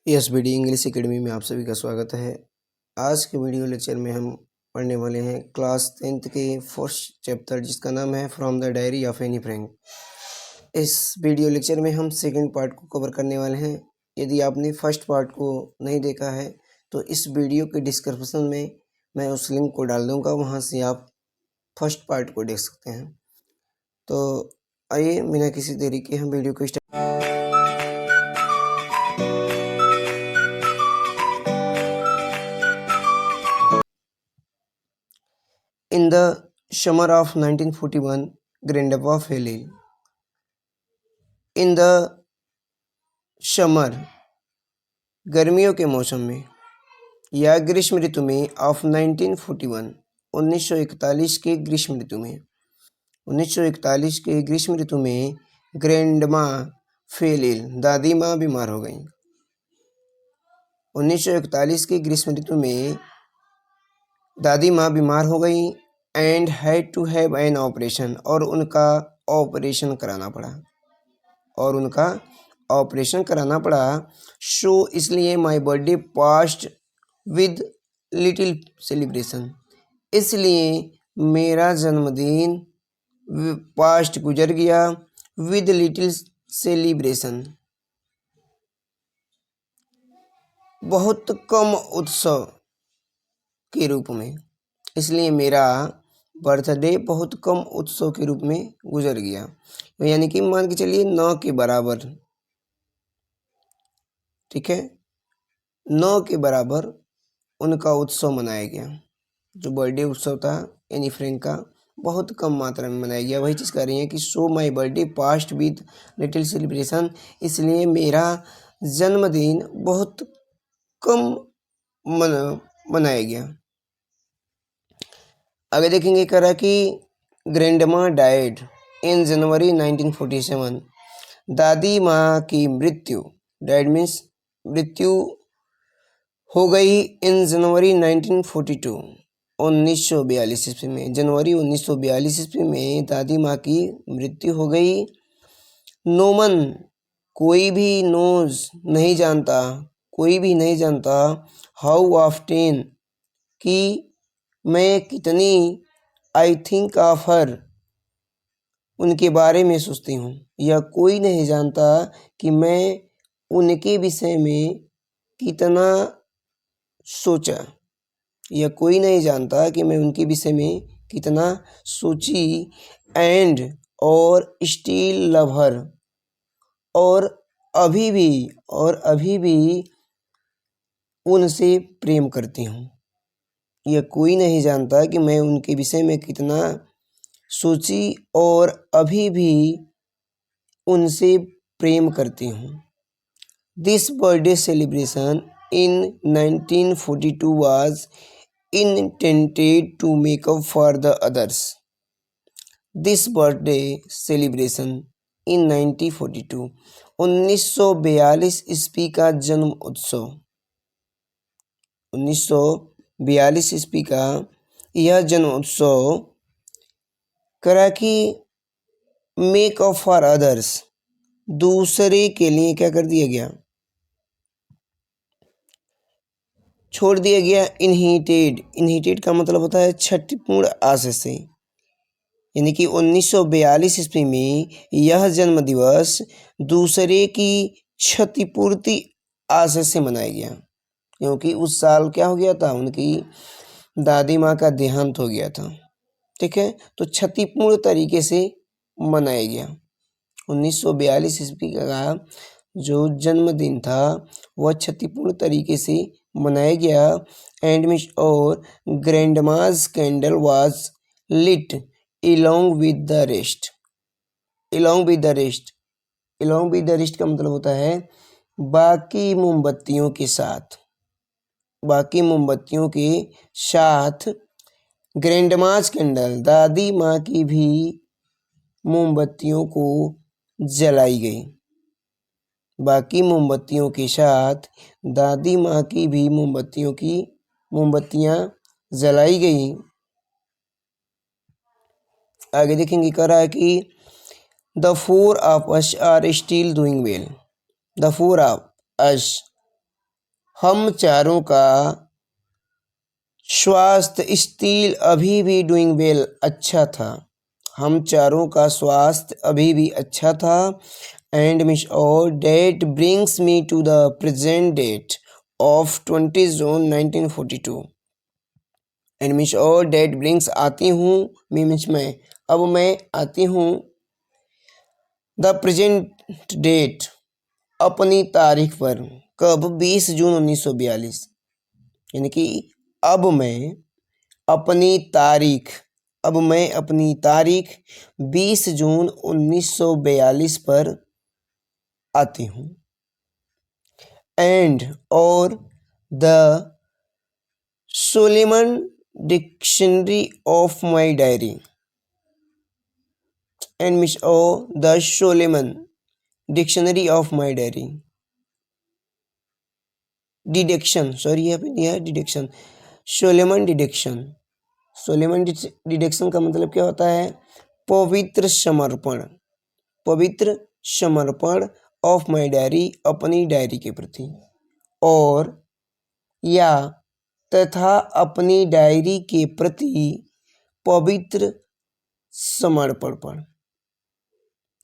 Yes B D English Academy में आप सभी का स्वागत है। आज के वीडियो लेक्चर में हम पढ़ने वाले हैं क्लास 10th के फर्स्ट चैप्टर जिसका नाम है from the diary of Anne Frank. इस वीडियो लेक्चर में हम सेकंड पार्ट को कवर करने वाले हैं। यदि आपने फर्स्ट पार्ट को नहीं देखा है तो इस वीडियो के डिस्क्रिप्शन में मैं उस लिंक को डाल दूँगा, वहाँ से आप फर्स्ट पार्ट को देख सकते हैं। तो आइए बिना किसी देरी के हम वीडियो को In the summer of 1941, grandpa फैले। इन द समर गर्मियों के मौसम में या ग्रीष्म ऋतु में ऑफ 1941 1941 के ग्रीष्म ऋतु में 1941 के ग्रीष्म ऋतु में ग्रैंडमा फेल इल दादी माँ बीमार हो गई। 1941 के ग्रीष्म ऋतु में दादी माँ बीमार हो गई and had to have an operation और उनका ऑपरेशन कराना पड़ा सो इसलिए my birthday past with little celebration, इसलिए मेरा जन्मदिन पास्ट गुजर गया विद लिटिल सेलिब्रेशन, बहुत कम उत्सव के रूप में। इसलिए मेरा बर्थडे बहुत कम उत्सव के रूप में गुजर गया, यानी कि मान के चलिए 9 के बराबर। ठीक है, 9 के बराबर उनका उत्सव मनाया गया। जो बर्थडे उत्सव था एनी फ्रैंक का बहुत कम मात्रा में मनाया गया। वही चीज़ कह रही है कि so my birthday past with little celebration, इसलिए मेरा जन्मदिन बहुत कम मनाया गया। आगे देखेंगे करा कि ग्रैंडमा डाइड इन जनवरी 1947, दादी माँ की मृत्यु, डाइड मीन्स मृत्यु हो गई इन जनवरी 1942 1942 ईस्वी में। जनवरी 1942 ईस्वी में दादी माँ की मृत्यु हो गई। नोमन कोई भी नोज नहीं जानता, कोई भी नहीं जानता हाउ ऑफ्टेन कि मैं कितनी आई थिंक ऑफ हर उनके बारे में सोचती हूँ, या कोई नहीं जानता कि मैं उनके विषय में कितना सोचा, या कोई नहीं जानता कि मैं उनके विषय में कितना सोची। एंड और स्टिल लव हर और अभी भी उनसे प्रेम करती हूँ। यह कोई नहीं जानता कि मैं उनके विषय में कितना सोची और अभी भी उनसे प्रेम करती हूँ। This birthday celebration in 1942 was intended to make up for the others. This birthday celebration in 1942 1942 ईस्वी का जन्म उत्सव, 1942 ईस्वी का यह जन्म उत्सव करा कि मेक अप फॉर अदर्स, दूसरे के लिए क्या कर दिया गया, छोड़ दिया गया। इनहिटेड का मतलब होता है क्षतिपूर्ण आशय से, यानी कि 1942 ईस्वी में यह जन्म दिवस दूसरे की क्षतिपूर्ति आशय से मनाया गया, क्योंकि उस साल क्या हो गया था, उनकी दादी माँ का देहांत हो गया था। ठीक है, तो क्षतिपूर्ण तरीके से मनाया गया। 1942 ईस्वी का जो जन्मदिन था वह क्षतिपूर्ण तरीके से मनाया गया। एंड मिस और grandma's candle was lit along with the rest, along with the rest का मतलब होता है बाकी मोमबत्तियों के साथ ग्रैंडमाज कैंडल, दादी माँ की भी मोमबत्तियों को जलाई गई। बाकी मोमबत्तियों के साथ दादी माँ की भी मोमबत्तियाँ जलाई गई। आगे देखेंगे कह रहा है कि the four of us are still doing well, the four of us हम चारों का स्वास्थ्य स्टिल अभी भी डूइंग वेल अच्छा था। हम चारों का स्वास्थ्य अभी भी अच्छा था। एंड मिस और that brings me to the present date of 20 June 1942। And miss और डेट ब्रिंग्स आती हूँ, मीन्स मैं, अब मैं आती हूँ, द प्रेजेंट डेट अपनी तारीख पर, कब, 20 जून 1942। यानी कि अब मैं अपनी तारीख, अब मैं अपनी तारीख 20 जून 1942 पर आती हूँ। एंड और the solemn dictionary of my diary. And miss oh the solemn dictionary of my diary. Deduction, sorry यहाँ पे दिया है deduction, solemn deduction. Solemn deduction का मतलब क्या होता है? पवित्र समर्पण, पवित्र समर्पण ऑफ माई डायरी, अपनी डायरी के प्रति, और या तथा अपनी डायरी के प्रति पवित्र समर्पण पर,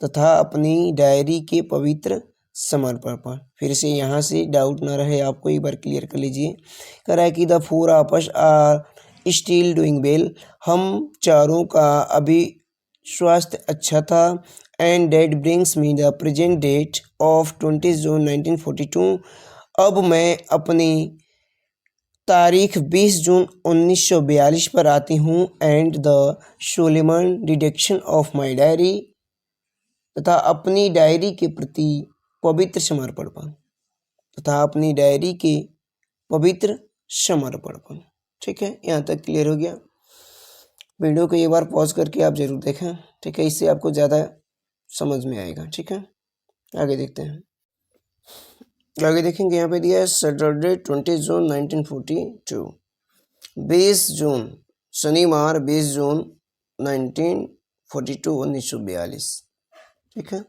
तथा अपनी डायरी के पवित्र समर्पण पर। फिर से यहाँ से डाउट ना रहे आपको, एक बार क्लियर कर लीजिए। कह रहा है कि the four of us are still doing well, हम चारों का अभी स्वास्थ्य अच्छा था। And that brings me the present date of 20 June 1942, अब मैं अपनी तारीख 20 जून 1942 पर आती हूँ। And the solemn deduction of my diary, तथा अपनी डायरी के प्रति पवित्र समर्पण पर, तथा अपनी डायरी के पवित्र समर्पण पर। ठीक है, यहाँ तक क्लियर हो गया। वीडियो को एक बार पॉज करके आप जरूर देखें, ठीक है, इससे आपको ज़्यादा समझ में आएगा। ठीक है, आगे देखते हैं। आगे देखेंगे, यहाँ पे दिया है सैटरडे 20 जून 1942, 20 जून, शनिवार 20 जून 1942। ठीक है,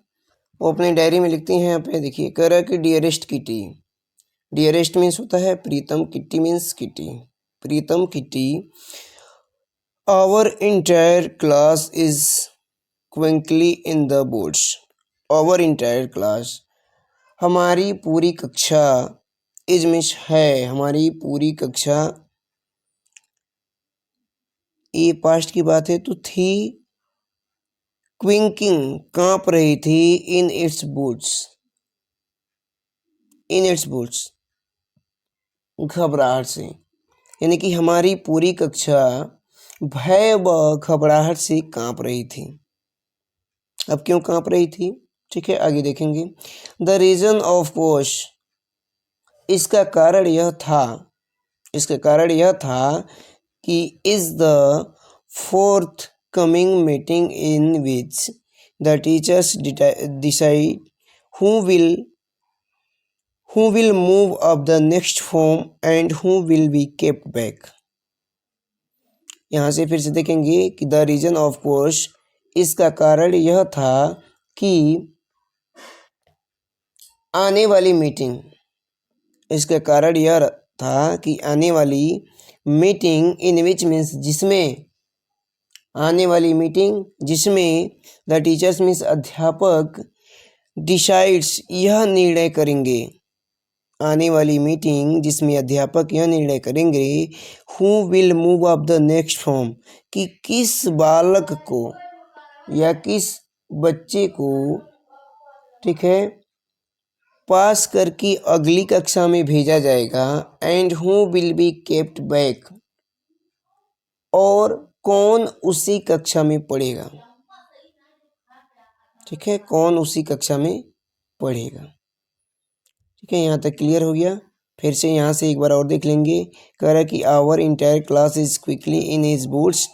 वो अपनी डायरी में लिखती हैं। यहाँ पे देखिए, कह रहा है कि डियरेस्ट किटी, डियरेस्ट मीन्स होता है प्रीतम, किटी मीन्स किटी, प्रीतम Kitty, our entire class is quickly in the boards. Our entire class, हमारी पूरी कक्षा, इज मीन्स है, हमारी पूरी कक्षा, ये पास्ट की बात है तो थी, क्विंकिंग कांप रही थी, in its boots, in its boots घबराहट से। यानी कि हमारी पूरी कक्षा भय व घबराहट से कांप रही थी। अब क्यों कांप रही थी? ठीक है, आगे देखेंगे। द रीजन ऑफ कोर्स, इसका कारण यह था, इसका कारण यह था कि is the fourth coming meeting in which the teachers decide who will move up the next form and who will be kept back। यहाँ से फिर से देखेंगे कि द रीजन ऑफ कोर्स, इसका कारण यह था कि आने वाली मीटिंग, इसका कारण यह था कि आने वाली मीटिंग, इन विच मीन्स जिसमें, आने वाली मीटिंग जिसमें, द टीचर्स मीन्स अध्यापक, डिसाइड्स यह निर्णय करेंगे, आने वाली मीटिंग जिसमें अध्यापक यह निर्णय करेंगे, who will move up the next form, कि किस बालक को या किस बच्चे को, ठीक है, पास करके अगली कक्षा में भेजा जाएगा। And who will be kept back, और कौन उसी कक्षा में पढ़ेगा। ठीक है, कौन उसी कक्षा में पढ़ेगा। ठीक है, यहाँ तक क्लियर हो गया। फिर से यहाँ से एक बार और देख लेंगे। कह रहा है कि our entire class is quickly in his boots,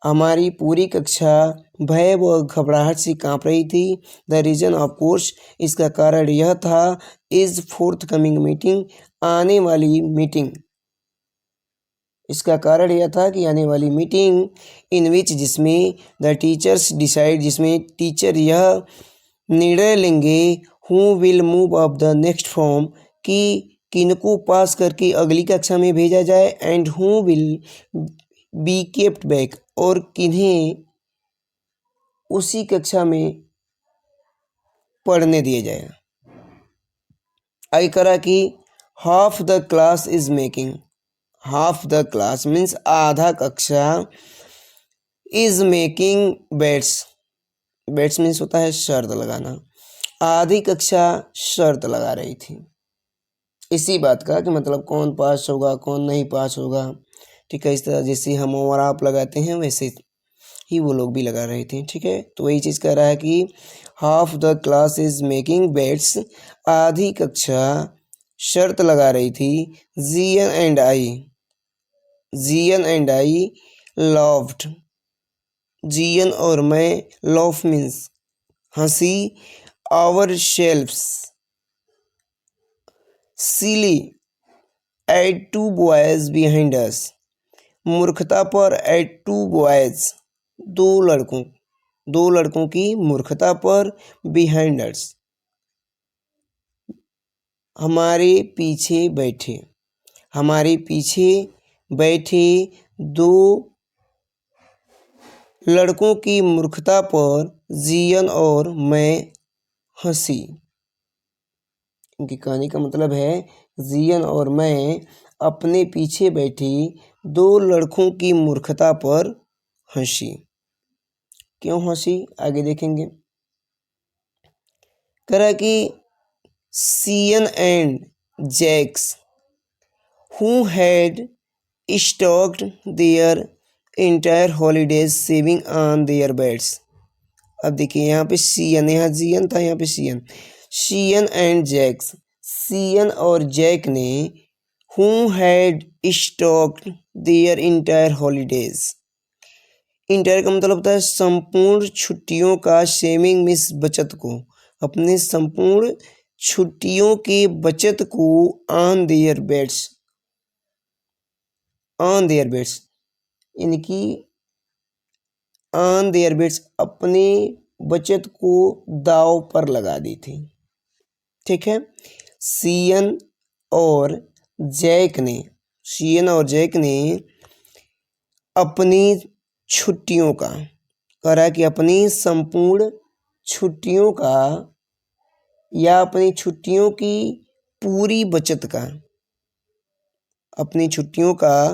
हमारी पूरी कक्षा भय व घबराहट से कांप रही थी। द रीजन ऑफ कोर्स, इसका कारण यह था, इज फोर्थ कमिंग मीटिंग, आने वाली मीटिंग, इसका कारण यह था कि आने वाली मीटिंग, इन विच जिसमें, द टीचर्स डिसाइड जिसमें टीचर यह निर्णय लेंगे, who will move up the next form, कि किनको पास करके अगली कक्षा में भेजा जाए, and who will be kept back, और किन्हें उसी कक्षा में पढ़ने दिया जाएगा। आई करा कि half the class is making, half the class means आधा कक्षा, is making bets, bets means होता है शर्त लगाना, आधी कक्षा शर्त लगा रही थी इसी बात का कि मतलब कौन पास होगा कौन नहीं पास होगा। ठीक है, इस तरह जैसे हम और आप लगाते हैं वैसे ही वो लोग भी लगा रहे थे। ठीक है, तो वही चीज़ कह रहा है कि half the class is making bets, आधी कक्षा शर्त लगा रही थी। Jian and I, Jian and I loved, Jian और मैं, लव मीन्स हंसी, our shelves silly at two boys behind us, मूर्खता पर एट टू बॉयज, दो लड़कों की मूर्खता पर, बिहाइंड अस हमारे पीछे बैठे, हमारे पीछे बैठे दो लड़कों की मूर्खता पर जियन और मैं हंसी। इनकी कहानी का मतलब है जियन और मैं अपने पीछे बैठी दो लड़कों की मूर्खता पर हंसी। क्यों हंसी आगे देखेंगे। कह रहा कि Sian and Jacques who had stocked their entire holidays saving on their beds। अब देखिए यहाँ पे सियन, यहाँ जियन था, यहाँ पे सियन, सियन एंड जैक्स, सियन और जैक ने who had stocked their entire holidays, entire का मतलब होता है संपूर्ण छुट्टियों का, सेविंग मिस बचत को, अपने संपूर्ण छुट्टियों के बचत को, on their beds, on their beds इनकी ऑन देयर बेड्स अपने बचत को दाव पर लगा दी थी। ठीक है, सियन और जैक ने, सियन और जैक ने अपनी छुट्टियों का, कह रहा है कि अपनी संपूर्ण छुट्टियों का या अपनी छुट्टियों की पूरी बचत का, अपनी छुट्टियों का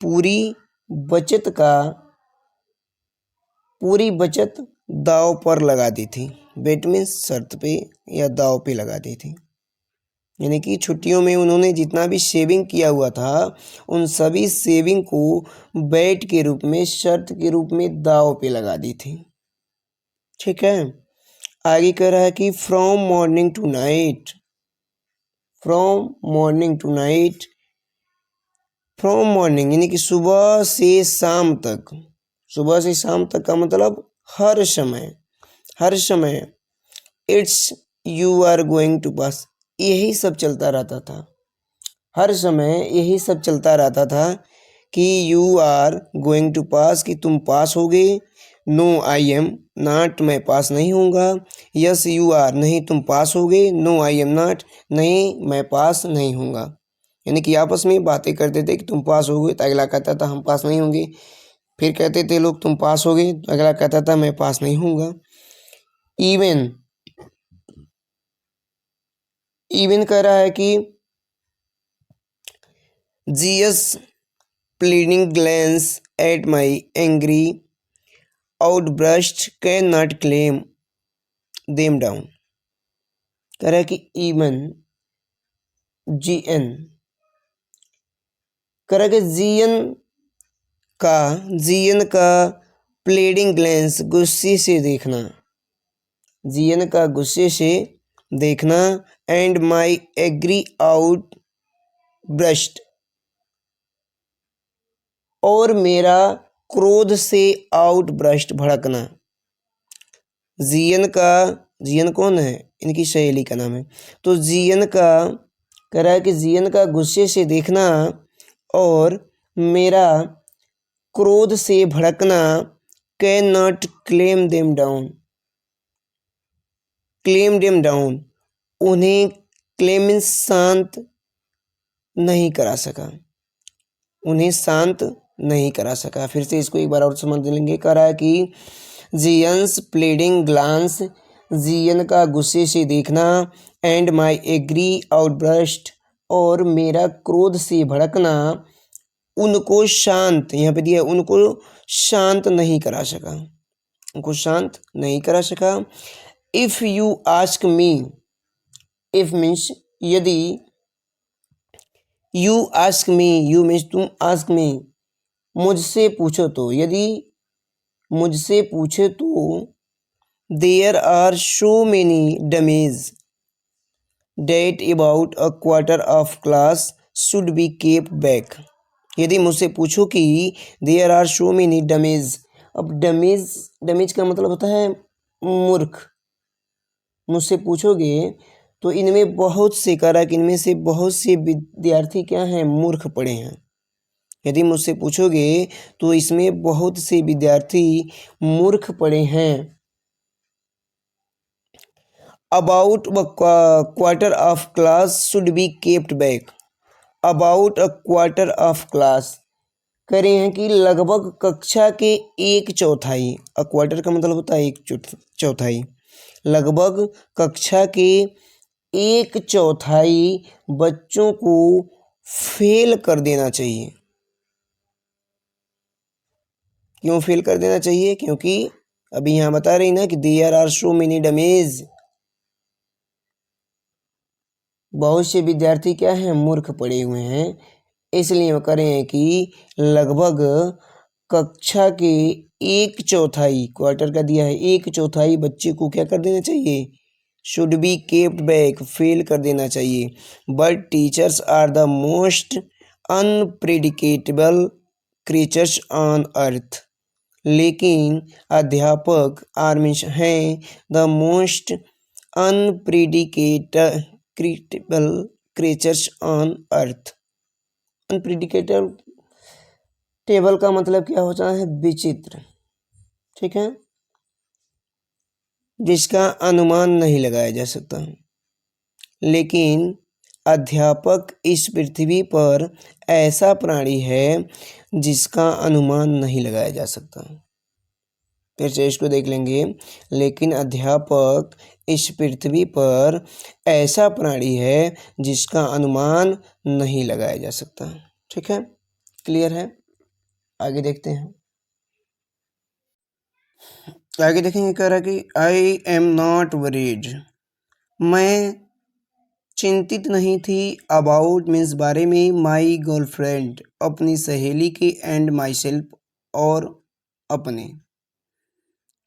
पूरी बचत का, पूरी बचत दाव पर लगा दी थी। बेट मीन्स शर्त पे या दाव पे लगा दी थी, यानी कि छुट्टियों में उन्होंने जितना भी सेविंग किया हुआ था उन सभी सेविंग को बेट के रूप में, शर्त के रूप में दाव पे लगा दी थी। ठीक है, आगे कह रहा है कि from morning to night, from morning to night, from morning यानी कि सुबह से शाम तक, सुबह से शाम तक का मतलब हर समय, हर समय, it's you are going to pass, यही सब चलता रहता था, हर समय यही सब चलता रहता था कि यू आर गोइंग टू पास, कि तुम पास होगे, नो आई एम नॉट, मैं पास नहीं होऊंगा, यस यू आर, नहीं तुम पास होगे, नो आई एम नॉट, नहीं मैं पास नहीं होऊंगा। यानी कि आपस में बातें करते थे कि तुम पास होगे, तो अगला कहता था हम पास नहीं होंगे, फिर कहते थे लोग तुम पास होगे, तो अगला कहता था मैं पास नहीं होऊंगा। इवन, इवन कह रहा है कि GS pleading glans at my angry outburst can not claim them down. कह रहा है कि इवन, जीएन, कह रहा है कि जीएन का प्लीडिंग ग्लैंस, गुस्से से देखना, जीएन का गुस्से से देखना, and my angry outburst, और मेरा क्रोध से आउट ब्रस्ट, भड़कना। जियन का, जियन कौन है, इनकी सहेली का नाम है, तो जियन का, कह रहा है कि जियन का गुस्से से देखना और मेरा क्रोध से भड़कना, can not claim them down, claim them down, उन्हें क्लेमेंस शांत नहीं करा सका, उन्हें शांत नहीं करा सका। फिर से इसको एक बार और समझ लेंगे। कह रहा है कि जियंस प्लीडिंग ग्लांस, जियन का गुस्से से देखना, एंड माई एग्री आउटब्रस्ट, और मेरा क्रोध से भड़कना, उनको शांत, यहाँ पे दिया उनको शांत नहीं करा सका, उनको शांत नहीं करा सका। If you ask me, if means यदि, you ask me, you means तुम, आस्क मी मुझसे पूछो तो, यदि मुझसे पूछे तो, there are so many dummies that about a quarter of class should be kept back. यदि मुझसे पूछो कि there are so many dummies, अब डमीज, डमीज का मतलब होता है मूर्ख, मुझसे पूछोगे तो इनमें बहुत से, कह रहा है कि इनमें से बहुत से विद्यार्थी क्या हैं, मूर्ख पड़े हैं। यदि मुझसे पूछोगे तो इसमें बहुत से विद्यार्थी मूर्ख पड़े हैं। About quarter of class should be kept back, about a quarter of class, कह रहे हैं कि लगभग कक्षा के एक चौथाई, अ क्वार्टर का मतलब होता है एक चौथाई, लगभग कक्षा के एक चौथाई बच्चों को फेल कर देना चाहिए। क्यों फेल कर देना चाहिए? क्योंकि अभी यहाँ बता रही ना कि there are so many dummies, बहुत से विद्यार्थी क्या हैं, मूर्ख पड़े हुए हैं, इसलिए वो करें कि लगभग कक्षा के एक चौथाई, क्वार्टर का दिया है, एक चौथाई बच्चे को क्या कर देना चाहिए, should be kept back, fail कर देना चाहिए। But teachers are the most unpredictable creatures on earth, लेकिन अध्यापक आर मीन्स हैं the most unpredictable creatures on earth. Unpredictable, table का मतलब क्या होता है, विचित्र, ठीक है, जिसका अनुमान नहीं लगाया जा सकता। लेकिन अध्यापक इस पृथ्वी पर ऐसा प्राणी है जिसका अनुमान नहीं लगाया जा सकता। फिर से इसको देख लेंगे। लेकिन अध्यापक इस पृथ्वी पर ऐसा प्राणी है जिसका अनुमान नहीं लगाया जा सकता। ठीक है, क्लियर है? आगे देखते हैं। आगे देखेंगे, कह रहा कि आई एम नॉट वरीड, मैं चिंतित नहीं थी, अबाउट मीन्स बारे में, माई गर्लफ्रेंड अपनी सहेली के, एंड माई सेल्फ और अपने,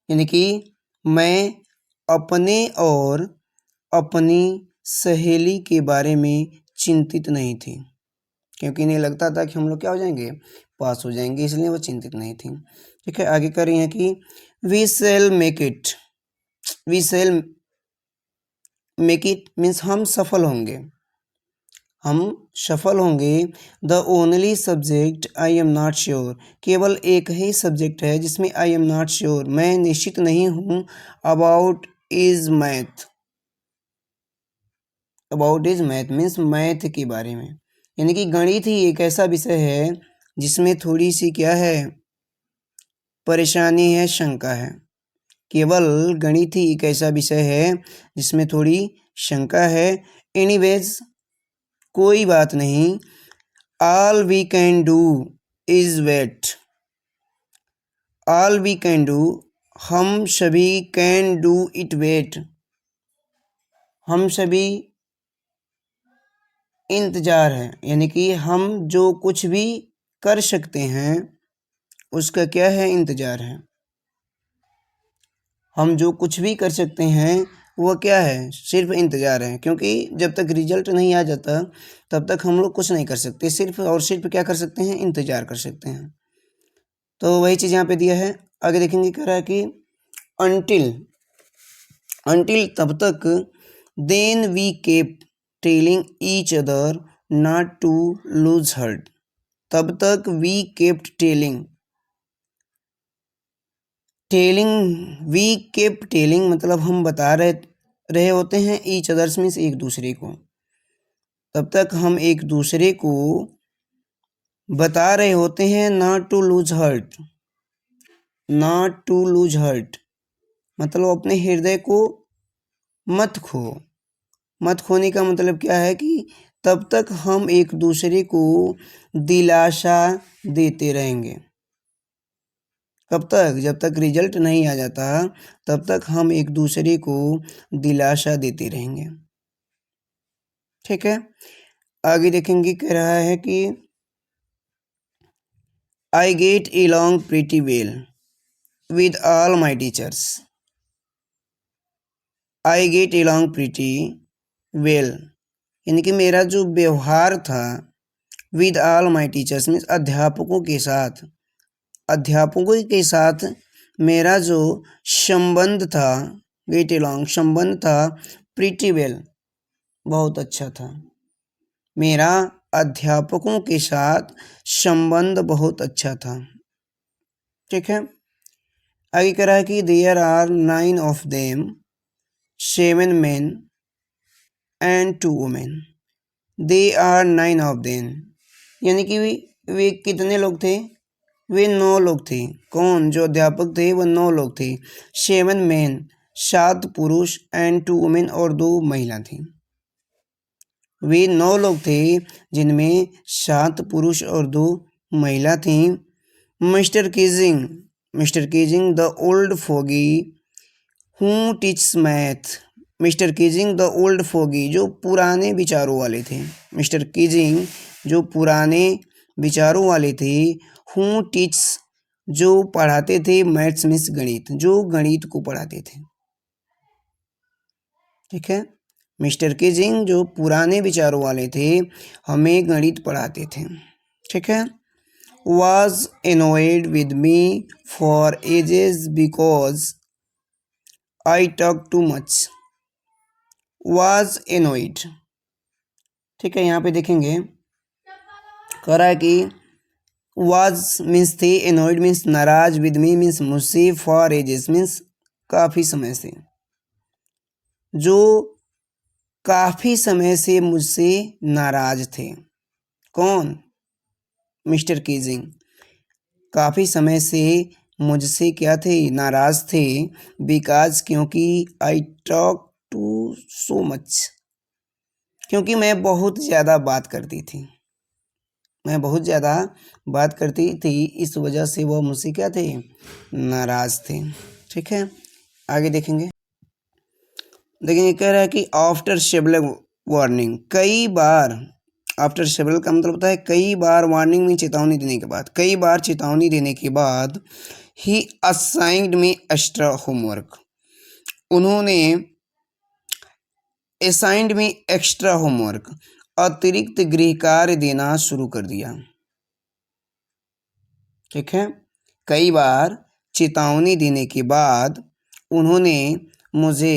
यानी कि मैं अपने और अपनी सहेली के बारे में चिंतित नहीं थी, क्योंकि इन्हें लगता था कि हम लोग क्या हो जाएंगे, पास हो जाएंगे, इसलिए वो चिंतित नहीं थी। ठीक है, आगे कर रही हैं कि we shall make it, we shall make it means हम सफल होंगे, हम सफल होंगे। The only subject I am not sure, केवल एक ही सब्जेक्ट है जिसमें आई एम नॉट श्योर, मैं निश्चित नहीं हूँ, about is math, about is math means math के बारे में, यानी कि गणित ही एक ऐसा विषय है जिसमें थोड़ी सी क्या है, परेशानी है, शंका है। केवल गणित ही एक ऐसा विषय है जिसमें थोड़ी शंका है। एनीवेज, कोई बात नहीं, all we can do is wait, all we can do, हम सभी, कैन डू इट वेट, हम सभी इंतज़ार है, यानी कि हम जो कुछ भी कर सकते हैं उसका क्या है, इंतज़ार है। हम जो कुछ भी कर सकते हैं वो क्या है, सिर्फ इंतज़ार है, क्योंकि जब तक रिजल्ट नहीं आ जाता तब तक हम लोग कुछ नहीं कर सकते, सिर्फ और सिर्फ क्या कर सकते हैं, इंतज़ार कर सकते हैं। तो वही चीज़ यहाँ पे दिया है। आगे देखेंगे, कह रहा है कि अनटिल, अनटिल तब तक, then we kept telling each other not to lose heart, तब तक we kept telling, telling, we kept telling मतलब हम बता रहे होते हैं, ईच अदर्स मीन्स एक दूसरे को, तब तक हम एक दूसरे को बता रहे होते हैं not to lose heart. Not to lose heart मतलब अपने हृदय को मत खो। मत खोने का मतलब क्या है कि तब तक हम एक दूसरे को दिलासा देते रहेंगे। कब तक? जब तक रिजल्ट नहीं आ जाता तब तक हम एक दूसरे को दिलासा देते रहेंगे। ठीक है, आगे देखेंगे। कह रहा है कि I get along pretty well with all my teachers। I get along pretty well यानी कि मेरा जो व्यवहार था with all my teachers means अध्यापकों के साथ, अध्यापकों के साथ मेरा जो संबंध था, गेट along संबंध था, प्रीटी वेल बहुत अच्छा था। मेरा अध्यापकों के साथ संबंध बहुत अच्छा था। ठीक है, आगे कह रहा है कि there are 9 of them, 7 men and 2 women। They are 9 of them यानी कि वे कितने लोग थे? वे 9 लोग थे। कौन? जो अध्यापक थे वो 9 लोग थे। 7 men 7 पुरुष एंड 2 women और 2 महिला थी। वे 9 लोग थे जिनमें 7 पुरुष और 2 महिला थी। Mister Keesing the old foggy who teach math. Mister Keesing the old foggy जो पुराने विचारों वाले थे। मिस्टर कीजिंग जो पुराने विचारों वाले थे। हु टीच जो पढ़ाते थे, मैथ्स मीन्स गणित, जो गणित को पढ़ाते थे। ठीक है, मिस्टर कीजिंग जो पुराने विचारों वाले थे हमें गणित पढ़ाते थे। ठीक है, was annoyed with me for ages because I talk too much। was annoyed। ठीक है, यहाँ पे देखेंगे कह रहा है कि was मीन्स थे, annoyed मीन्स नाराज, with me मीन्स मुझसे, for ages मीन्स काफ़ी समय से, जो काफ़ी समय से मुझसे नाराज थे। कौन? मिस्टर कीजिंग काफ़ी समय से मुझसे क्या थे? नाराज थे। बिकॉज क्योंकि आई टॉक टू सो मच क्योंकि मैं बहुत ज़्यादा बात करती थी। मैं बहुत ज़्यादा बात करती थी, इस वजह से वह मुझसे क्या थे? नाराज थे। ठीक है, आगे देखेंगे। कह रहा है कि आफ्टर सेवरल वार्निंग, कई बार। आफ्टर सेवरल का मतलब होता है कई बार, वार्निंग में चेतावनी देने के बाद, कई बार चेतावनी देने के बाद ही असाइंड मी एक्स्ट्रा होमवर्क, उन्होंने असाइंड मी एक्स्ट्रा होमवर्क अतिरिक्त गृह कार्य देना शुरू कर दिया। ठीक है, कई बार चेतावनी देने के बाद उन्होंने मुझे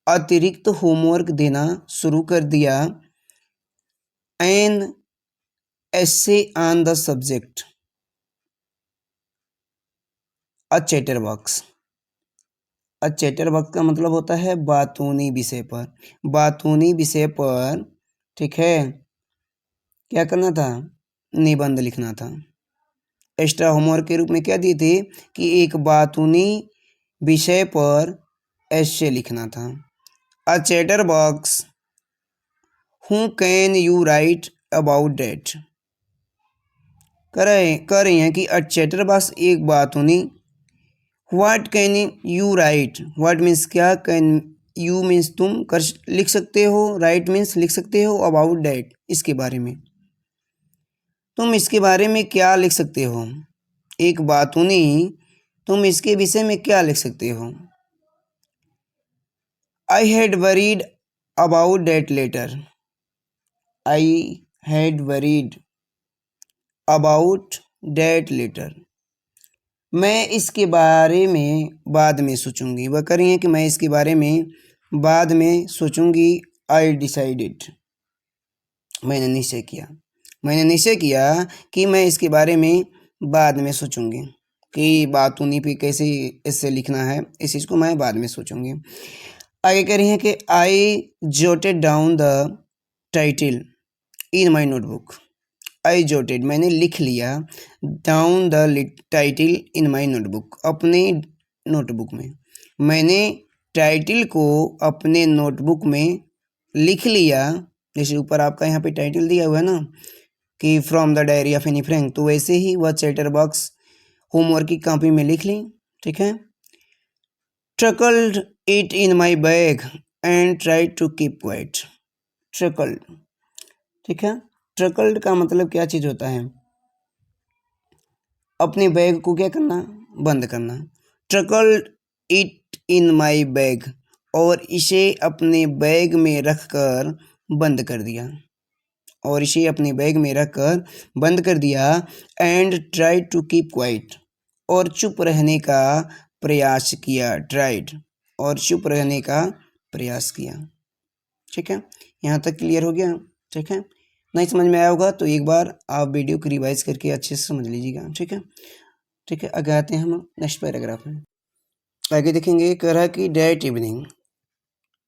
अतिरिक्त होमवर्क देना शुरू कर दिया। An essay on the subject a chatterbox. A chatterbox का मतलब होता है बातूनी विषय पर, बातूनी विषय पर। ठीक है, क्या करना था? निबंध लिखना था। एक्स्ट्रा होमवर्क के रूप में क्या दिए थे कि एक बातूनी विषय पर एसे लिखना था। A chatterbox who can you write about that. कर रही हैं कि अ चैटरबॉक्स एक बातूनी। What can you write, what means क्या, कैन यू मीन्स तुम कर लिख सकते हो, राइट मीन्स लिख सकते हो, अबाउट डैट इसके बारे में, तुम इसके बारे में क्या लिख सकते हो। एक बातूनी, तुम इसके विषय में क्या लिख सकते हो। I had worried about that letter. I had worried about that letter, मैं इसके बारे में बाद में सोचूंगी। वह कह रही हैं कि मैं इसके बारे में बाद में सोचूंगी। आई डिसाइडेड, मैंने निश्चय किया, मैंने निश्चय किया कि मैं इसके बारे में बाद में सोचूंगी कि बातूनी पे कैसे इससे लिखना है, इस चीज़ को मैं बाद में सोचूंगी। आगे कह रही हैं कि I jotted down the title in my notebook. I jotted मैंने लिख लिया, down the title in my notebook अपने नोटबुक में। मैंने टाइटल को अपने नोटबुक में लिख लिया। जैसे ऊपर आपका यहाँ पे टाइटल दिया हुआ है ना कि from the diary of Anne Frank, तो वैसे ही वह चैटर बॉक्स होमवर्क की कॉपी में लिख ली। ठीक है। Truckled it in my bag and try to keep quiet. Truckled, ठीक है। ट्रकल्ड का मतलब क्या चीज़ होता है? अपने बैग को क्या करना? बंद करना। ट्रकल्ड इट इन माई बैग, और इसे अपने बैग में रखकर बंद कर दिया, और इसे अपने बैग में रखकर बंद कर दिया। And try to keep quiet, और चुप रहने का प्रयास किया। ट्राइड, और चुप रहने का प्रयास किया। ठीक है, यहाँ तक क्लियर हो गया? ठीक है, नहीं समझ में आया होगा तो एक बार आप वीडियो को रिवाइज करके अच्छे से समझ लीजिएगा। ठीक है, ठीक है। आगे आते हैं हम नेक्स्ट पैराग्राफ में। आगे देखेंगे, कह रहा है कि डेट इवनिंग,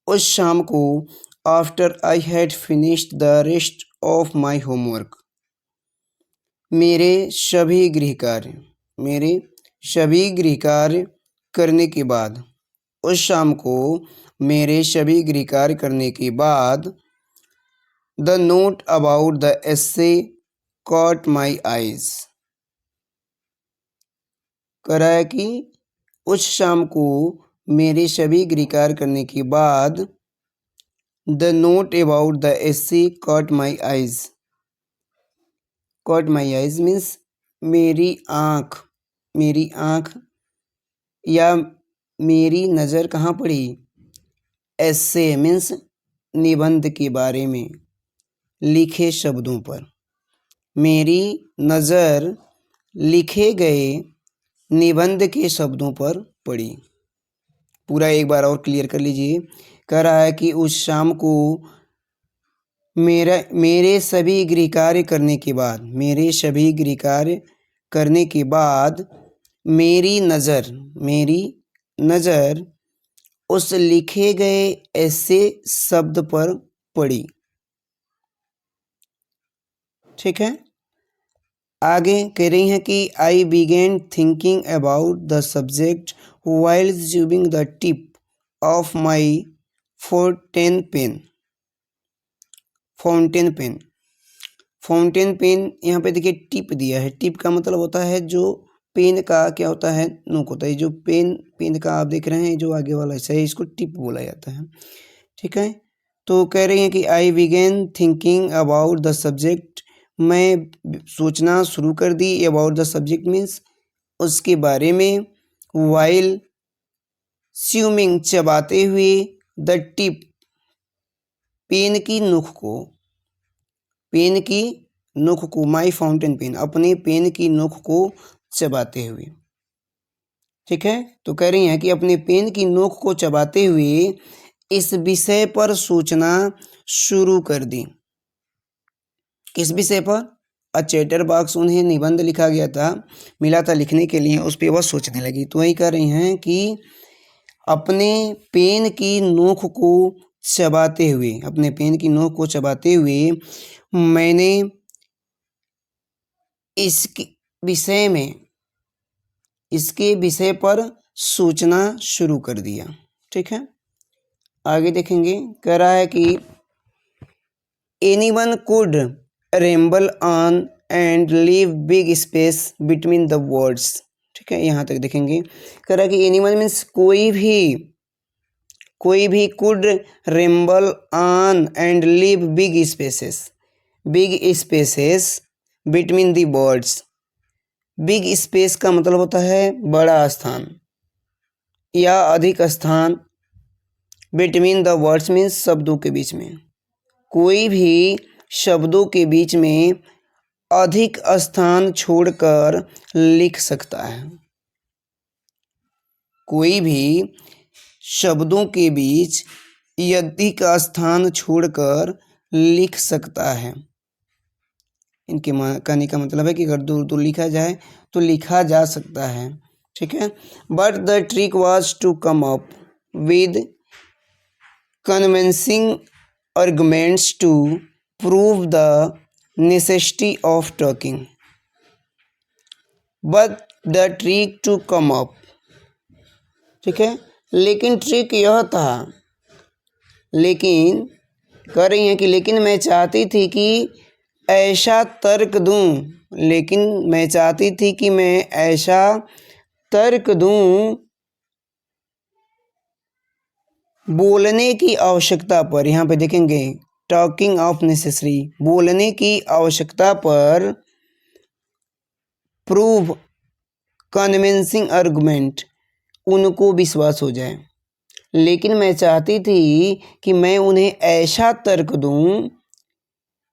उस शाम को, after I had finished the rest of my homework, मेरे सभी गृह कार्य करने के बाद, उस शाम को मेरे सभी गृह कार्य करने के बाद, the note about the essay caught my eyes, कह रहा है कि उस शाम को मेरे सभी गृह कार्य करने के बाद, the note about the essay caught my eyes. Caught my eyes means मेरी आँख या मेरी नज़र कहाँ पड़ी? एसे मीन्स निबंध के बारे में लिखे शब्दों पर। मेरी नज़र लिखे गए निबंध के शब्दों पर पड़ी। पूरा एक बार और क्लियर कर लीजिए। कह रहा है कि उस शाम को मेरे सभी गृह कार्य करने के बाद मेरी नज़र उस लिखे गए ऐसे शब्द पर पड़ी। ठीक है, आगे कह रही हैं कि I began thinking about the subject while using the tip of my fountain pen. यहाँ पे देखिए टिप दिया है। टिप का मतलब होता है जो पेन का क्या होता है? नोक होता है। जो पेन का आप देख रहे हैं जो आगे वाला हिस्सा है, इसको टिप बोला जाता है। ठीक है, तो कह रही हैं कि I began thinking about the subject, मैं सोचना शुरू कर दी। अबाउट द सब्जेक्ट मीन्स उसके बारे में। वाइल स्यूमिंग चबाते हुए, द टिप पेन की नोक को माई फाउंटेन पेन अपने पेन की नोक को चबाते हुए। ठीक है, तो कह रही हैं कि अपने पेन की नोक को चबाते हुए इस विषय पर सोचना शुरू कर दी। किस विषय पर? अ चैटर बॉक्स, उन्हें निबंध लिखा गया था, मिला था लिखने के लिए, उस पर वह सोचने लगी। तो वही कह रही हैं कि अपने पेन की नोक को चबाते हुए मैंने इसके विषय पर सोचना शुरू कर दिया। ठीक है, आगे देखेंगे। कह रहा है कि anyone could ramble on and leave big space between the words. ठीक है, यहाँ तक देखेंगे। कह रहा है कि एनीवन मीन्स कोई भी could ramble on and leave big spaces between the words. Big space का मतलब होता है बड़ा स्थान या अधिक स्थान। बिटवीन द वर्ड्स मीन्स शब्दों के बीच में। कोई भी शब्दों के बीच में अधिक स्थान छोड़कर लिख सकता है। कोई भी शब्दों के बीच अधिक स्थान छोड़कर लिख सकता है। इनके कहने का मतलब है कि अगर दूर दूर लिखा जाए तो लिखा जा सकता है। ठीक है, but the trick was to come up with convincing arguments to prove the necessity of talking but the trick to come up. ठीक है, लेकिन ट्रिक यह था, लेकिन कह रही हैं कि लेकिन मैं चाहती थी कि ऐसा तर्क दूं, लेकिन मैं चाहती थी कि मैं ऐसा तर्क दूं बोलने की आवश्यकता पर। यहाँ पे देखेंगे टॉकिंग ऑफ नेसेसरी, बोलने की आवश्यकता पर, प्रूव कन्विंसिंग आर्गुमेंट, उनको विश्वास हो जाए। लेकिन मैं चाहती थी कि मैं उन्हें ऐसा तर्क दूं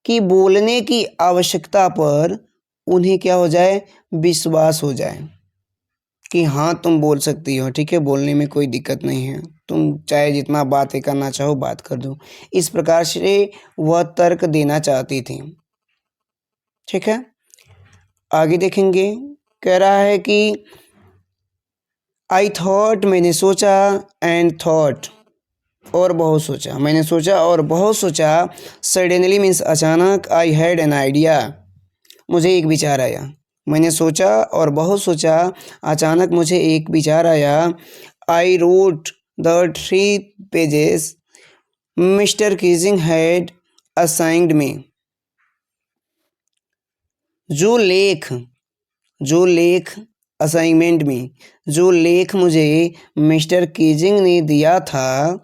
कि बोलने की आवश्यकता पर उन्हें क्या हो जाए, विश्वास हो जाए कि हाँ तुम बोल सकती हो, ठीक है, बोलने में कोई दिक्कत नहीं है, तुम चाहे जितना बातें करना चाहो बात कर दो। इस प्रकार से वह तर्क देना चाहती थी। ठीक है, आगे देखेंगे, कह रहा है कि आई थॉट, मैंने सोचा, एंड थॉट, और बहुत सोचा, मैंने सोचा और बहुत सोचा, सडनली मीन्स अचानक, आई हैड एन आइडिया, मुझे एक विचार आया। मैंने सोचा और बहुत सोचा, अचानक मुझे एक विचार आया। I wrote the 3 pages mister Keesing had assigned me. जो लेख असाइनमेंट में, जो लेख मुझे मिस्टर कीजिंग ने दिया था,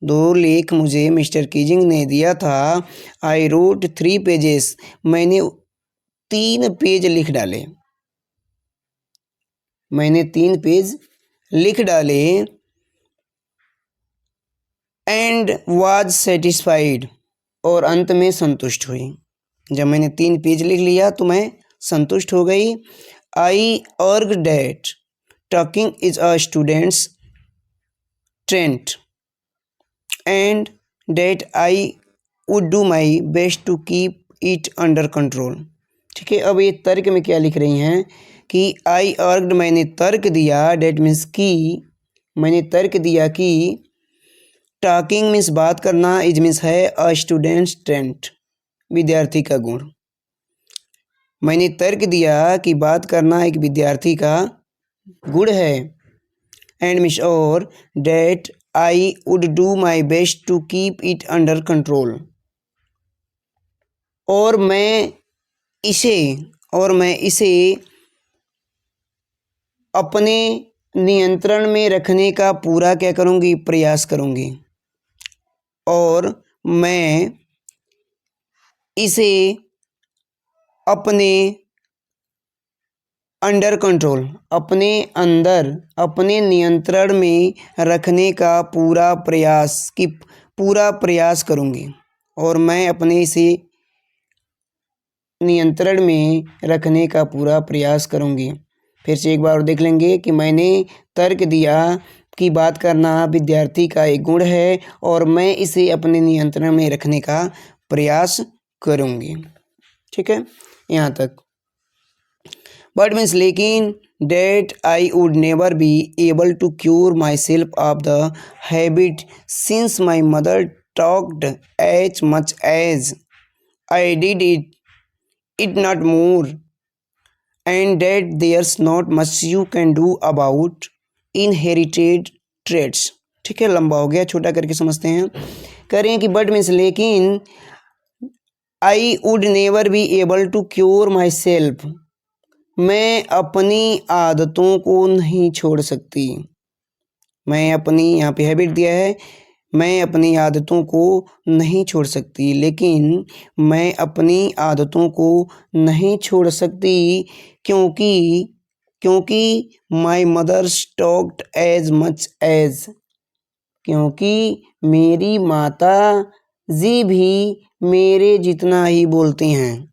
दो लेख मुझे मिस्टर कीजिंग ने दिया था। आई रोट 3 पेजेस, मैंने 3 पेज लिख डाले, मैंने 3 पेज लिख डाले। एंड वाज सेटिस्फाइड, और अंत में संतुष्ट हुई। जब मैंने 3 पेज लिख लिया तो मैं संतुष्ट हो गई। I argue that talking is a student's trend and that I would do my best to keep it under control. ठीक है, अब ये तर्क में क्या लिख रही हैं कि आई अर्ग्ड, मैंने तर्क दिया, डैट मीन्स की, मैंने तर्क दिया कि टॉकिंग मीन्स बात करना, इज मीन्स है अ स्टूडेंट्स ट्रेंड, विद्यार्थी का गुण। मैंने तर्क दिया कि बात करना एक विद्यार्थी का गुण है। एंड मीन्स और, that I would do my best to keep it under control, और मैं इसे अपने नियंत्रण में रखने का पूरा क्या करूँगी, प्रयास करूँगी। और मैं इसे अपने अंडर कंट्रोल, अपने अंदर, अपने नियंत्रण में रखने का पूरा प्रयास करूँगी। और मैं अपने इसे नियंत्रण में रखने का पूरा प्रयास करूँगी। फिर से एक बार और देख लेंगे कि मैंने तर्क दिया कि बात करना विद्यार्थी का एक गुण है, और मैं इसे अपने नियंत्रण में रखने का प्रयास करूँगी। ठीक है, यहाँ तक। बट मीन्स लेकिन, that I would never be able to cure myself of the habit since my mother talked as much as I did it not more, and that there's not much you can do about inherited trades. ठीक है, लंबा हो गया, छोटा करके समझते हैं। कह रहे हैं कि बट मीन्स लेकिन, I would never be able to cure myself, मैं अपनी आदतों को नहीं छोड़ सकती। मैं अपनी, यहाँ पे हैबिट दिया है, मैं अपनी आदतों को नहीं छोड़ सकती, लेकिन मैं अपनी आदतों को नहीं छोड़ सकती क्योंकि my mother's talked as much as, क्योंकि मेरी माता जी भी मेरे जितना ही बोलती हैं।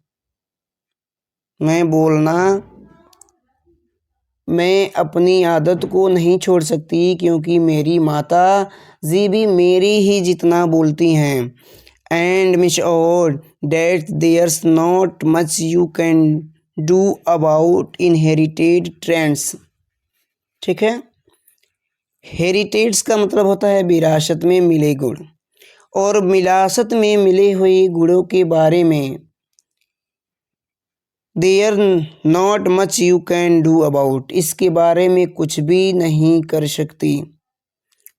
मैं अपनी आदत को नहीं छोड़ सकती क्योंकि मेरी माता जी भी मेरी ही जितना बोलती हैं। एंड मिस और that there's not much you can do about inherited trends. ठीक है, हेरिटेज का मतलब होता है विरासत में मिले गुण, और मिलासत में मिले हुए गुणों के बारे में there not much you can do about, इसके बारे में कुछ भी नहीं कर सकती।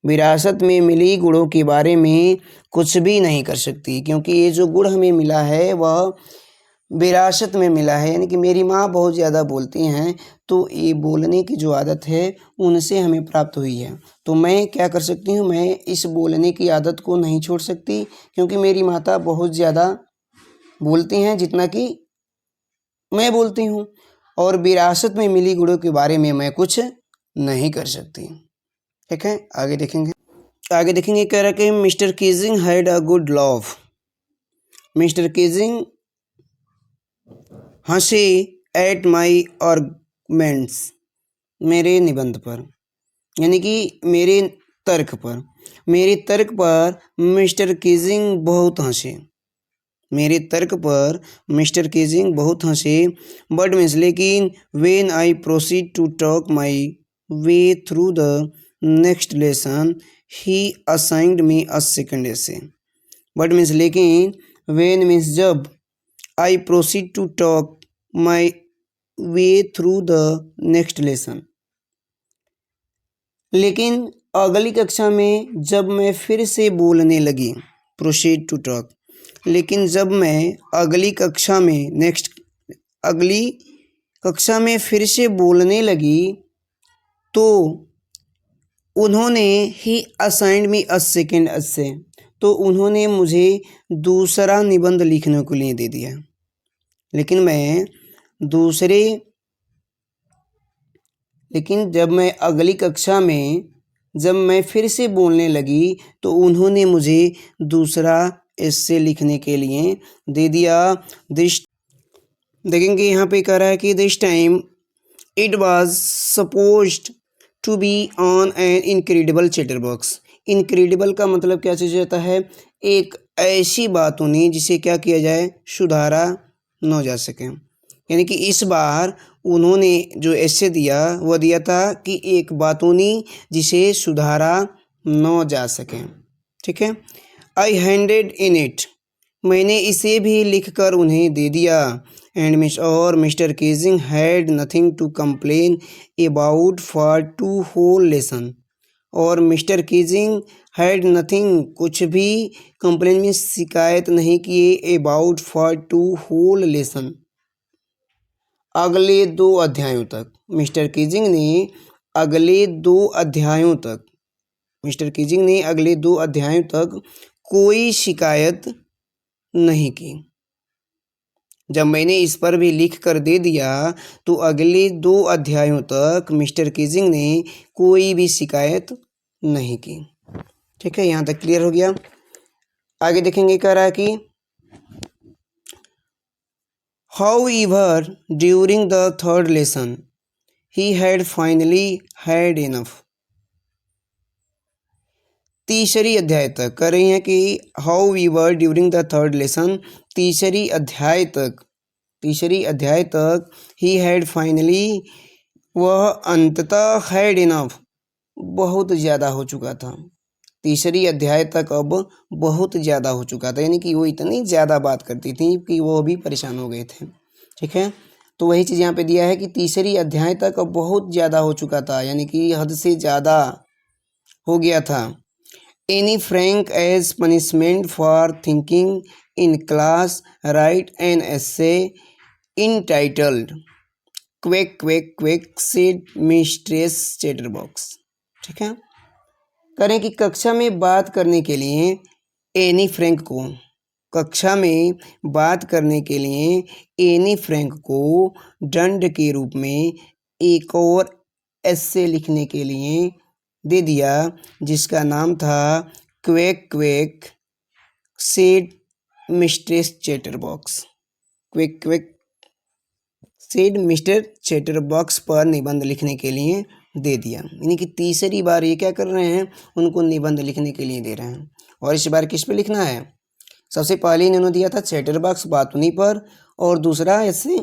विरासत में मिली गुणों के बारे में कुछ भी नहीं कर सकती, क्योंकि ये जो गुण हमें मिला है वह विरासत में मिला है, यानी कि मेरी माँ बहुत ज़्यादा बोलती हैं, तो ये बोलने की जो आदत है उनसे हमें प्राप्त हुई है। तो मैं क्या कर सकती हूँ, मैं इस बोलने की आदत को नहीं छोड़ सकती, क्योंकि मेरी माता बहुत ज़्यादा बोलती हैं जितना कि मैं बोलती हूँ, और विरासत में मिली गुणों के बारे में मैं कुछ नहीं कर सकती। ठीक है, आगे देखेंगे कह रहा कि mister Keesing had a good love. Mister Keesing हंसे एट माई आर्गुमेंट्स, मेरे निबंध पर, यानी कि मेरे तर्क पर मिस्टर कीजिंग बहुत हंसे। मेरे तर्क पर मिस्टर कीजिंग बहुत हंसे, बट मीन्स लेकिन when I proceed to talk my way through the next lesson he assigned me a second essay. But means लेकिन, व्हेन मीन्स जब, I proceed to talk my way through the next lesson, लेकिन अगली कक्षा में जब मैं फिर से बोलने लगी, प्रोसीड टू टॉक, लेकिन जब मैं अगली कक्षा में फिर से बोलने लगी तो उन्होंने ही असाइंड मी अ सेकेंड एसे, तो उन्होंने मुझे दूसरा निबंध लिखने के लिए दे दिया। लेकिन जब मैं फिर से बोलने लगी तो उन्होंने मुझे दूसरा एसे लिखने के लिए दे दिया। देखेंगे यहाँ पे कह रहा है कि this time it was supposed to be on an incredible chatterbox. Incredible का मतलब क्या चीज़ होता है, एक ऐसी बात होनी जिसे क्या किया जाए, सुधारा न जा सके। यानी कि इस बार उन्होंने जो ऐसे दिया वह दिया था कि एक बात होनी जिसे सुधारा न जा सके। ठीक है, आई हैंडेड इन इट, मैंने इसे भी लिखकर उन्हें दे दिया। And mister Keesing had nothing to complain about for 2 whole lesson, और मिस्टर कीजिंग हैड नथिंग, कुछ भी, कंप्लेन में शिकायत नहीं किए, अबाउट फॉर 2 होल लेसन, अगले 2 अध्यायों तक। मिस्टर कीजिंग ने अगले 2 अध्यायों तक कोई शिकायत नहीं की। जब मैंने इस पर भी लिख कर दे दिया तो अगले 2 अध्यायों तक मिस्टर कीजिंग ने कोई भी शिकायत नहीं की। ठीक है, यहाँ तक क्लियर हो गया। आगे देखेंगे, कह रहा है कि However, during the 3rd lesson, he had finally had enough. तीसरी अध्याय तक कर रही हैं कि however during the 3rd lesson, तीसरी अध्याय तक he had finally, वह अंततः had enough, बहुत ज़्यादा हो चुका था। तीसरी अध्याय तक अब बहुत ज़्यादा हो चुका था, यानी कि वो इतनी ज़्यादा बात करती थी कि वो भी परेशान हो गए थे। ठीक है, तो वही चीज़ यहाँ पे दिया है कि तीसरी अध्याय तक अब बहुत ज़्यादा हो चुका था, यानी कि हद से ज़्यादा हो गया था। Anne Frank as punishment for thinking in class write an essay entitled quack quack quack said mistress chatterbox. ठीक है, करें कि कक्षा में बात करने के लिए एनी फ्रैंक को दंड के रूप में एक और एसे लिखने के लिए दे दिया, जिसका नाम था quake quack said mistress chatterbox. Quake quack said mister chatterbox पर निबंध लिखने के लिए दे दिया। यानी कि तीसरी बार ये क्या कर रहे हैं, उनको निबंध लिखने के लिए दे रहे हैं। और इस बार किस पे लिखना है, सबसे पहले इन्होंने दिया था चैटरबॉक्स बातुनी पर, और दूसरा ऐसे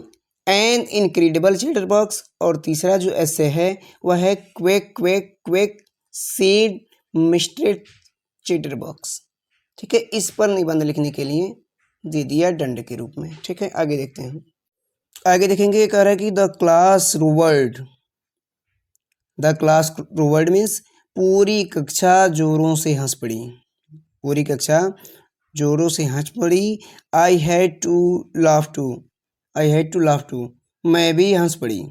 एन इनक्रेडिबल चैटरबॉक्स, और तीसरा जो ऐसे है वह है quake quack quack said mister chatterbox. ठीक है, इस पर निबंध लिखने के लिए दे दिया दंड के रूप में। ठीक है, आगे देखते हैं। आगे देखेंगे, कह रहा है कि the class roared. The class roared means पूरी कक्षा जोरों से हंस पड़ी। पूरी कक्षा जोरों से हंस पड़ी। I had to laugh too. I had to laugh too, मैं भी हंस पड़ी,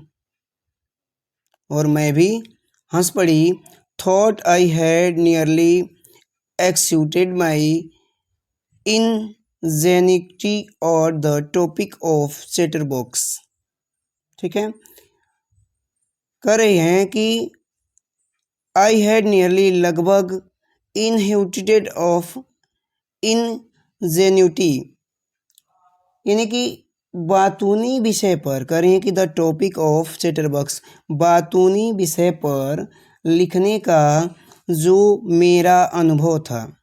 और मैं भी हंस पड़ी। Thought I had nearly exhausted my ingenuity और द टॉपिक ऑफ चैटरबॉक्स। ठीक है, कह रहे हैं कि आई हैड नियरली लगभग इनहेरिटेड ऑफ ingenuity, यानी कि बातूनी विषय पर। कह रहे हैं कि द टॉपिक ऑफ चैटरबॉक्स, बातूनी विषय पर लिखने का जो मेरा अनुभव था।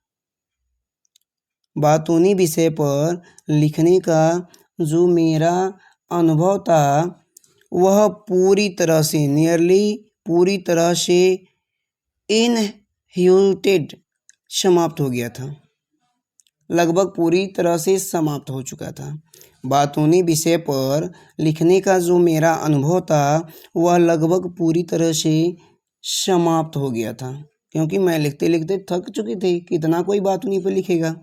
बातूनी विषय पर लिखने का जो मेरा अनुभव था वह पूरी तरह से, नियरली पूरी तरह से, इनहेरिटेड समाप्त हो गया था। लगभग पूरी तरह से समाप्त हो चुका था। बातूनी विषय पर लिखने का जो मेरा अनुभव था वह लगभग पूरी तरह से समाप्त हो गया था, क्योंकि मैं लिखते लिखते थक चुकी थी, कितना कोई बातूनी पर लिखेगा।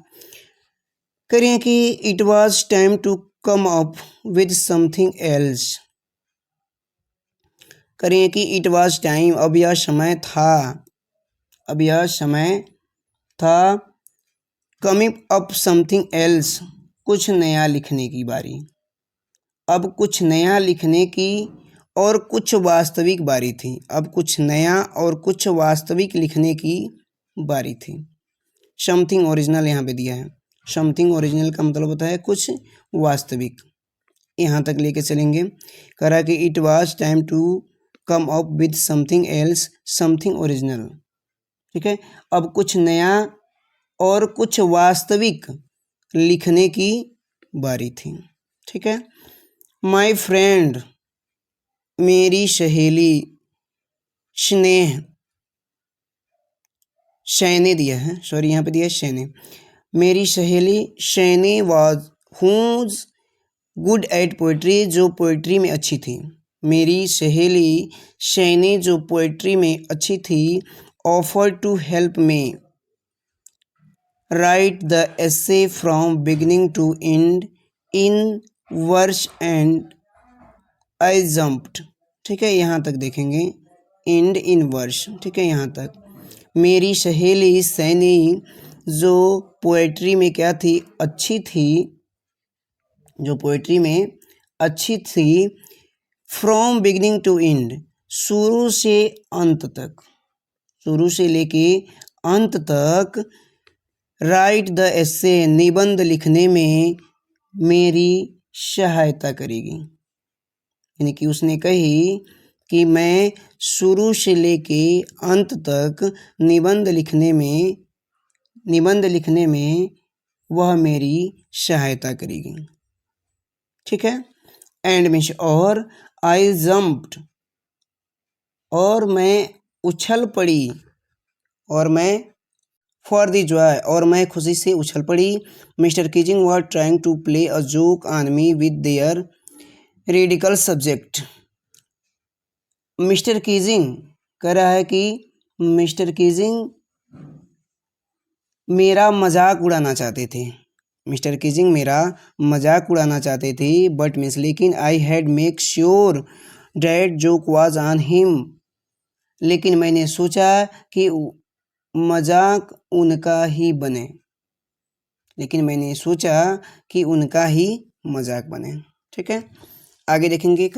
करें कि it was time to come up with something else. करें कि इट वॉज टाइम, अब यह समय था, अब यह समय था, कमिंग अप समथिंग एल्स, कुछ नया लिखने की बारी। अब कुछ नया लिखने की और कुछ वास्तविक बारी थी। अब कुछ नया और कुछ वास्तविक लिखने की बारी थी। समथिंग ओरिजिनल यहाँ पे दिया है। समथिंग ओरिजिनल का मतलब होता है कुछ वास्तविक। यहाँ तक लेके चलेंगे। करा कि it was time to come up with something else, something original. ठीक है, अब कुछ नया और कुछ वास्तविक लिखने की बारी थी। ठीक है, माय फ्रेंड, मेरी सहेली, स्नेह, शैने दिया है, सॉरी यहाँ पे दिया है शैने। मेरी सहेली Sanne was whose good at poetry, जो पोइट्री में अच्छी थी। मेरी सहेली शैने जो पोइट्री में अच्छी थी, offer to help me write the essay from beginning to end in verse and I jumped. ठीक है, यहाँ तक देखेंगे, एंड इन वर्स। ठीक है, यहाँ तक। मेरी सहेली सैनी जो पोएट्री में क्या थी, अच्छी थी, जो पोएट्री में अच्छी थी, फ्रॉम बिगिनिंग टू एंड, शुरू से अंत तक, शुरू से लेके अंत तक, राइट द एसे, निबंध लिखने में मेरी सहायता करेगी। यानी कि उसने कही कि मैं शुरू से लेके अंत तक निबंध लिखने में वह मेरी सहायता करेगी। ठीक है, एंड मीन्स और, आई जम्प्ड, और मैं उछल पड़ी, और मैं फॉर द जॉय, और मैं खुशी से उछल पड़ी। Mister Keesing were trying to play a joke on me with their radical subject. Mister Keesing कह रहा है कि मिस्टर कीजिंग मेरा मजाक उड़ाना चाहते थे। मिस्टर कीजिंग मेरा मजाक उड़ाना चाहते थे, बट मीन्स लेकिन, I had make sure that joke was on him, लेकिन मैंने सोचा कि मजाक उनका ही बने, लेकिन मैंने सोचा कि उनका ही मजाक बने। ठीक है, आगे देखेंगे।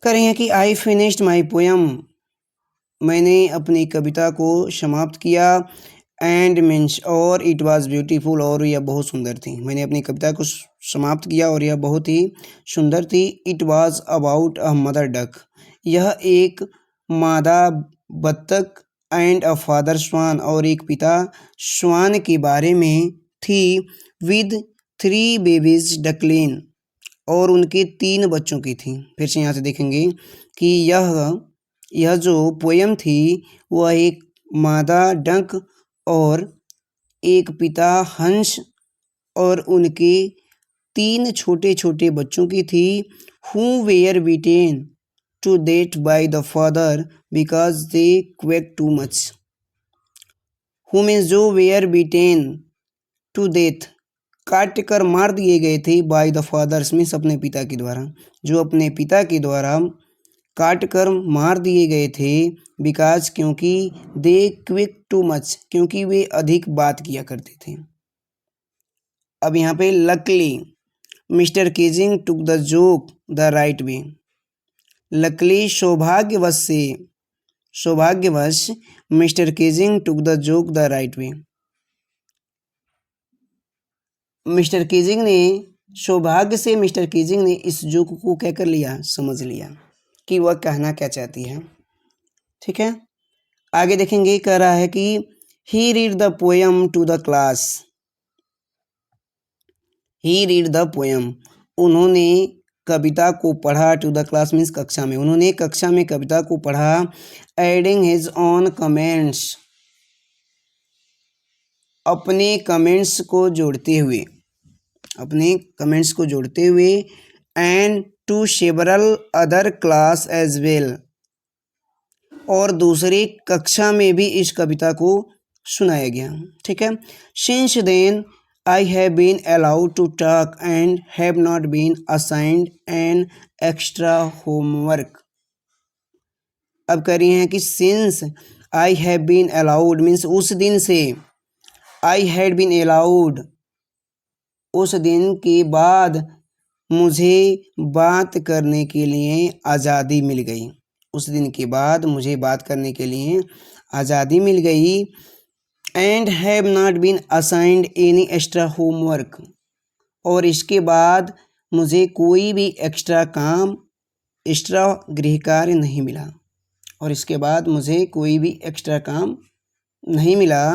करें कि आई फिनिश्ड माई पोयम, मैंने अपनी कविता को समाप्त किया, एंड मीन्स और, इट वाज ब्यूटीफुल, और यह बहुत सुंदर थी। मैंने अपनी कविता को समाप्त किया और यह बहुत ही सुंदर थी। It was about a mother duck, यह एक मादा बत्तख, एंड अ फादर स्वान, और एक पिता स्वान के बारे में थी, विद 3 बेबीज डकलिन, और उनके 3 बच्चों की थी। फिर से यहाँ से देखेंगे कि यह जो पोयम थी वह एक मादा डक और एक पिता हंस और उनके 3 छोटे छोटे बच्चों की थी, who were beaten to death by the father because they quaked too much. who means जो were beaten to death, काट कर मार दिए गए थे, बाय द फादर्स मीन्स अपने पिता के द्वारा, जो अपने पिता के द्वारा काट कर मार दिए गए थे, बिकॉज क्योंकि दे क्विक टू मच, क्योंकि वे अधिक बात किया करते थे। अब यहाँ पे luckily mister Keesing took the joke the right way. Luckily सौभाग्यवश mister Keesing took the joke the right way. Mister Keesing ने सौभाग्य से मिस्टर कीजिंग ने इस जोक को क्या कर लिया, समझ लिया कि वह कहना क्या चाहती है। ठीक है, आगे देखेंगे, कह रहा है कि he read the poem to the class. He read the poem, उन्होंने कविता को पढ़ा, टू द क्लास मीन्स कक्षा में, उन्होंने कक्षा में कविता को पढ़ा, एडिंग हिज ऑन कमेंट्स, अपने कमेंट्स को जोड़ते हुए, and to several other class as well, और दूसरी कक्षा में भी इस कविता को सुनाया गया। ठीक है, since then I have been allowed to talk and have not been assigned an extra homework. अब कह रही हैं कि since I have been allowed means उस दिन से, आई हैड बीन अलाउड उस दिन के बाद मुझे बात करने के लिए आज़ादी मिल गई, उस दिन के बाद मुझे बात करने के लिए आज़ादी मिल गई, and have not been assigned any extra homework, और इसके बाद मुझे कोई भी एक्स्ट्रा गृह कार्य नहीं मिला, और इसके बाद मुझे कोई भी एक्स्ट्रा काम नहीं मिला।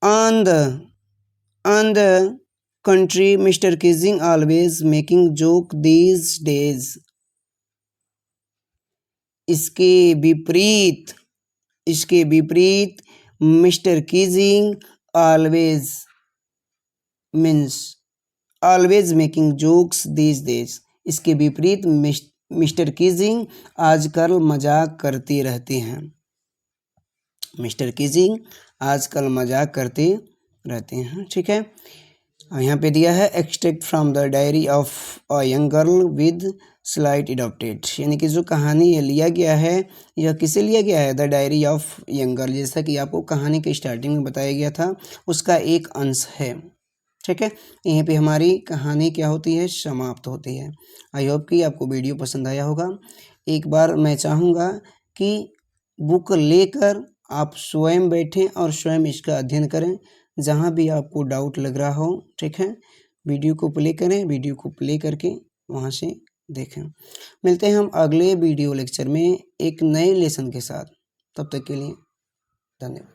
On the country mister Keesing always making joke these days. इसके विपरीत mister Keesing always making jokes these days. इसके विपरीत मिस्टर कीजिंग आजकल मजाक करते रहते हैं। मिस्टर कीजिंग आजकल मजाक करते रहते हैं। ठीक है, यहाँ पे दिया है extract from the diary of a young girl with slight adopted, यानी कि जो कहानी ये लिया गया है, यह किसे लिया गया है, the diary of young girl, जैसा कि आपको कहानी के स्टार्टिंग में बताया गया था, उसका एक अंश है। ठीक है, यहीं पे हमारी कहानी क्या होती है, समाप्त होती है। आई होप कि आपको वीडियो पसंद आया होगा। एक बार मैं चाहूँगा कि बुक लेकर आप स्वयं बैठें और स्वयं इसका अध्ययन करें, जहाँ भी आपको डाउट लग रहा हो। ठीक है, वीडियो को प्ले करें, वीडियो को प्ले करके वहाँ से देखें। मिलते हैं हम अगले वीडियो लेक्चर में एक नए लेसन के साथ। तब तक के लिए धन्यवाद।